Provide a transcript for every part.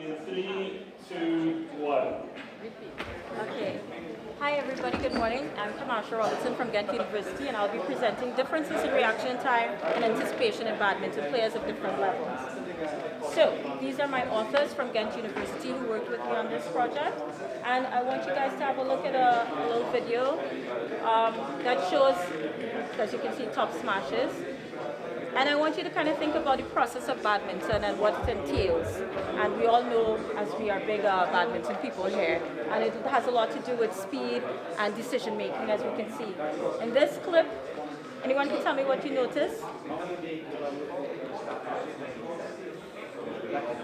In three, two, one. Okay. Hi everybody, good morning. I'm Kamasha Robertson from Ghent University and I'll be presenting differences in reaction time and anticipation in badminton players of different levels. So, these are my authors from Ghent University who worked with me on this project, and I want you guys to have a look at a little video that shows, as you can see, top smashes. And I want you to kind of think about the process of badminton and what it entails. And we all know, as we are big badminton people here, and it has a lot to do with speed and decision making, as we can see. In this clip, anyone can tell me what you notice?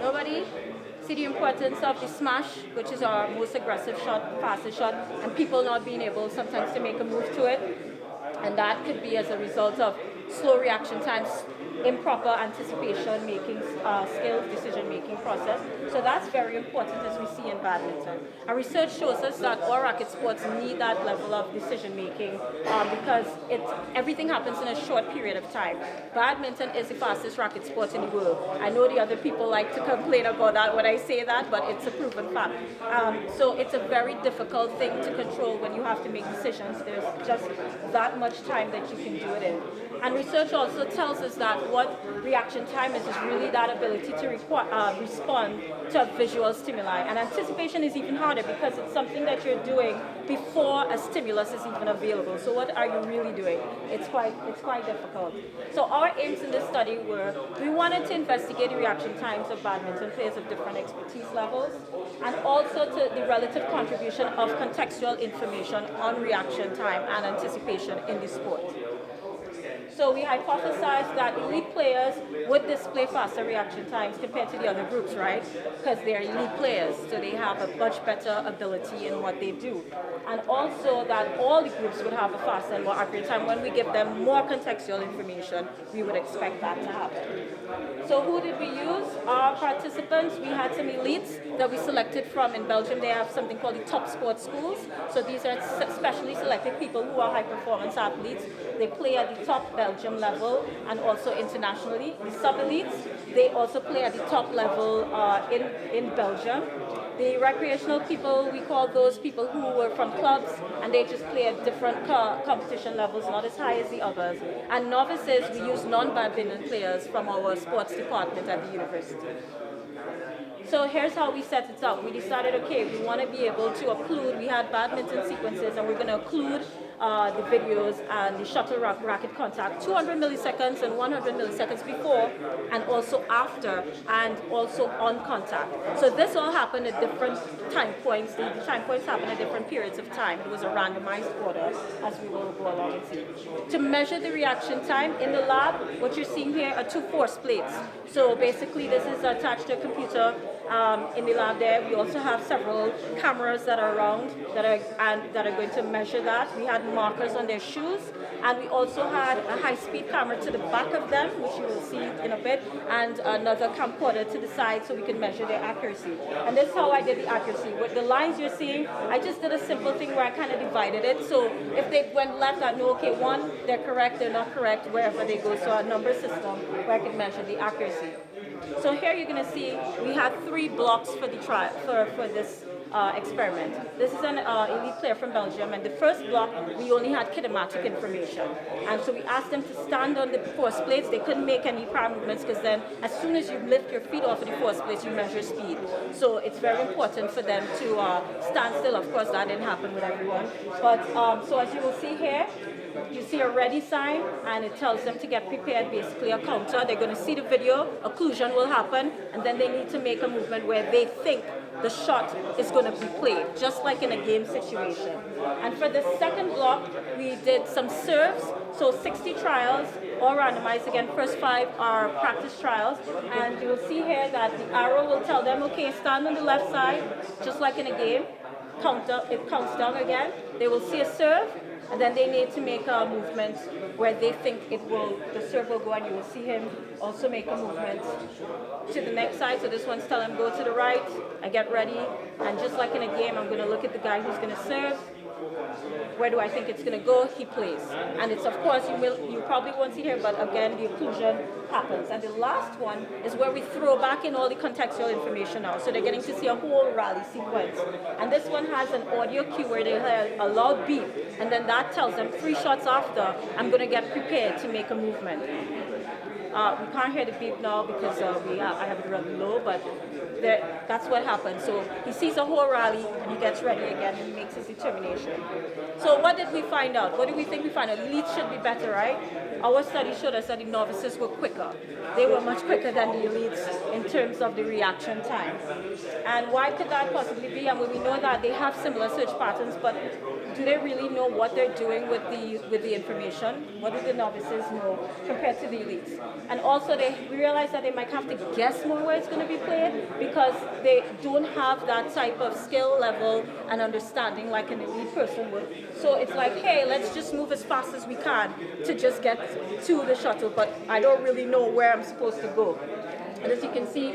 Nobody? See the importance of the smash, which is our most aggressive shot, fastest shot, and people not being able sometimes to make a move to it. And that could be as a result of slow reaction times, improper anticipation making skills, decision making process. So that's very important as we see in badminton. And research shows us that all racket sports need that level of decision making because everything happens in a short period of time. Badminton is the fastest racket sport in the world. I know the other people like to complain about that when I say that, but it's a proven fact. So it's a very difficult thing to control when you have to make decisions. There's just that much time that you can do it in. And research also tells us that what reaction time is really that ability to respond to a visual stimuli. And anticipation is even harder because it's something that you're doing before a stimulus is even available. So what are you really doing? It's quite difficult. So our aims in this study were, we wanted to investigate the reaction times of badminton players of different expertise levels, and also to the relative contribution of contextual information on reaction time and anticipation in the sport. So we hypothesized that elite players would display faster reaction times compared to the other groups, right? Because they're elite players, so they have a much better ability in what they do. And also that all the groups would have a faster and more accurate time. When we give them more contextual information, we would expect that to happen. So who did we use? Our participants, we had some elites that we selected from in Belgium. They have something called the top sports schools. So these are specially selected people who are high performance athletes. They play at the top Belgium level and also internationally. The sub-elites, they also play at the top level in Belgium. The recreational people, we call those people who were from clubs and they just play at different competition levels, not as high as the others. And novices, we use non-badminton players from our sports department at the university. So here's how we set it up. We decided, okay, we want to be able to occlude, we had badminton sequences and we're going to occlude the videos and the shuttle racket contact 200 milliseconds and 100 milliseconds before and also after and also on contact. So this all happened at different time points. The time points happened at different periods of time. It was a randomized order as we will go along and see. To measure the reaction time in the lab, what you're seeing here are two force plates. So basically this is attached to a computer in the lab there. We also have several cameras that are around that are going to measure that. We had markers on their shoes, and we also had a high-speed camera to the back of them, which you will see in a bit, and another camcorder to the side so we can measure their accuracy. And this is how I did the accuracy. With the lines you're seeing, I just did a simple thing where I kind of divided it. So if they went left, I know, okay, one, they're correct, they're not correct, wherever they go. So a number system where I could measure the accuracy. So here you're going to see we had 3 blocks for the trial for this experiment. This is an elite player from Belgium, and the first block we only had kinematic information. And so we asked them to stand on the force plates. They couldn't make any prior movements because then as soon as you lift your feet off of the force plates, you measure speed. So it's very important for them to stand still. Of course, that didn't happen with everyone. But so as you will see here, you see a ready sign, and it tells them to get prepared, basically a counter. They're going to see the video, occlusion will happen, and then they need to make a movement where they think the shot is going to be played, just like in a game situation. And for the second block, we did some serves, so 60 trials, all randomized. Again, first 5 are practice trials, and you will see here that the arrow will tell them, okay, stand on the left side, just like in a game, it counts down again. They will see a serve, and then they need to make a movement where they think the serve will go, and you will see him also make a movement to the next side. So this one's telling him go to the right, I get ready, and just like in a game, I'm going to look at the guy who's going to serve. Where do I think it's going to go? He plays. And it's, of course, you probably won't see here, but again, the occlusion happens. And the last one is where we throw back in all the contextual information now. So they're getting to see a whole rally sequence. And this one has an audio cue where they hear a loud beep, and then that tells them 3 shots after, I'm going to get prepared to make a movement. We can't hear the beep now because I have it really low, but that's what happens. So he sees a whole rally and he gets ready again and he makes his determination. So what did we find out? What do we think we found out? Elites should be better, right? Our study showed us that the novices were quicker. They were much quicker than the elites in terms of the reaction time. And why could that possibly be? I mean, we know that they have similar search patterns, but do they really know what they're doing with the information? What do the novices know compared to the elites? And also we realize that they might have to guess more where it's going to be played because they don't have that type of skill level and understanding like an elite person would. So it's like, hey, let's just move as fast as we can to just get to the shuttle, but I don't really know where I'm supposed to go. And as you can see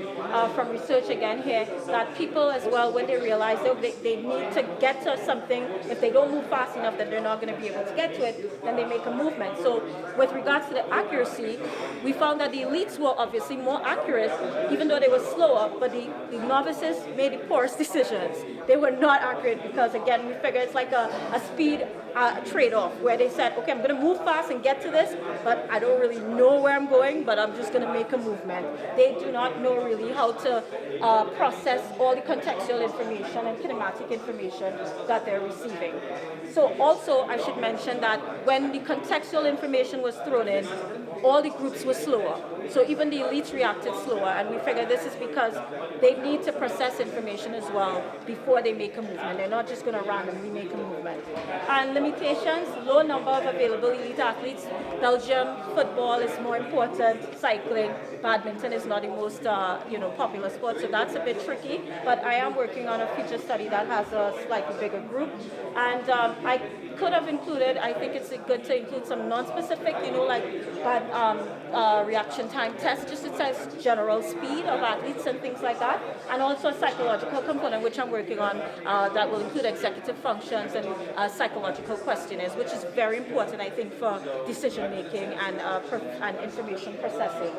from research again here, that people as well, when they realize they need to get to something, if they don't move fast enough that they're not going to be able to get to it, then they make a movement. So with regards to the accuracy, we found that the elites were obviously more accurate, even though they were slower, but the novices made the poorest decisions. They were not accurate because, again, we figure it's like a speed trade-off where they said, okay, I'm going to move fast and get to this, but I don't really know where I'm going, but I'm just going to make a movement. They do not know really how to process all the contextual information and kinematic information that they're receiving. So also, I should mention that when the contextual information was thrown in, all the groups were slower. So even the elites reacted slower, and we figure this is because they need to process information as well before they make a movement. They're not just going to randomly make a movement. And limitations, low number of available elite athletes. Belgium, football is more important, cycling, badminton is not the most popular sport, so that's a bit tricky. But I am working on a future study that has a slightly bigger group. And I could have included, I think it's good to include some non-specific, like reaction time tests, just to test general speed of athletes and things like that. And also a psychological component, which I'm working on, that will include executive functions and psychological questionnaires, which is very important, I think, for decision making and information processing.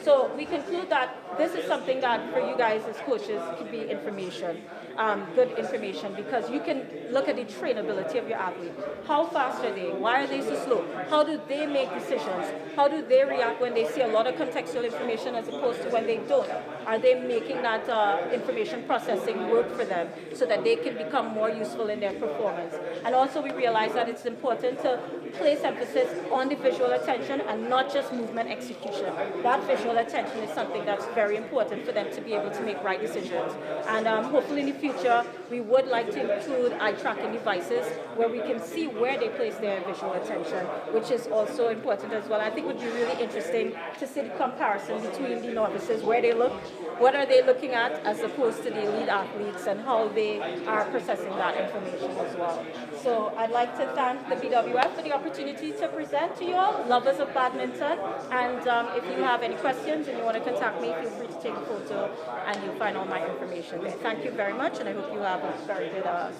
So we conclude that this is something that for you guys as coaches could be information, good information, because you can look at the trainability of your athlete. How fast are they? Why are they so slow? How do they make decisions? How do they react when they see a lot of contextual information as opposed to when they don't? Are they making that information processing work for them so that they can become more useful in their performance? And also we realize that it's important to place emphasis on the visual attention and not just movement execution. That visual attention is something that's very important for them to be able to make right decisions. And hopefully in the future, we would like to include eye tracking devices where we can see where they place their visual attention, which is also important as well. I think it would be really interesting to see the comparison between the novices, where they look, what are they looking at as opposed to the elite athletes and how they are processing that information as well. So I'd like to thank the BWF for the opportunity to present to you all, lovers of badminton. And if you have any questions and you want to contact me, feel free to take a photo and you'll find all my information there. Thank you very much, and I hope you have a very good summer.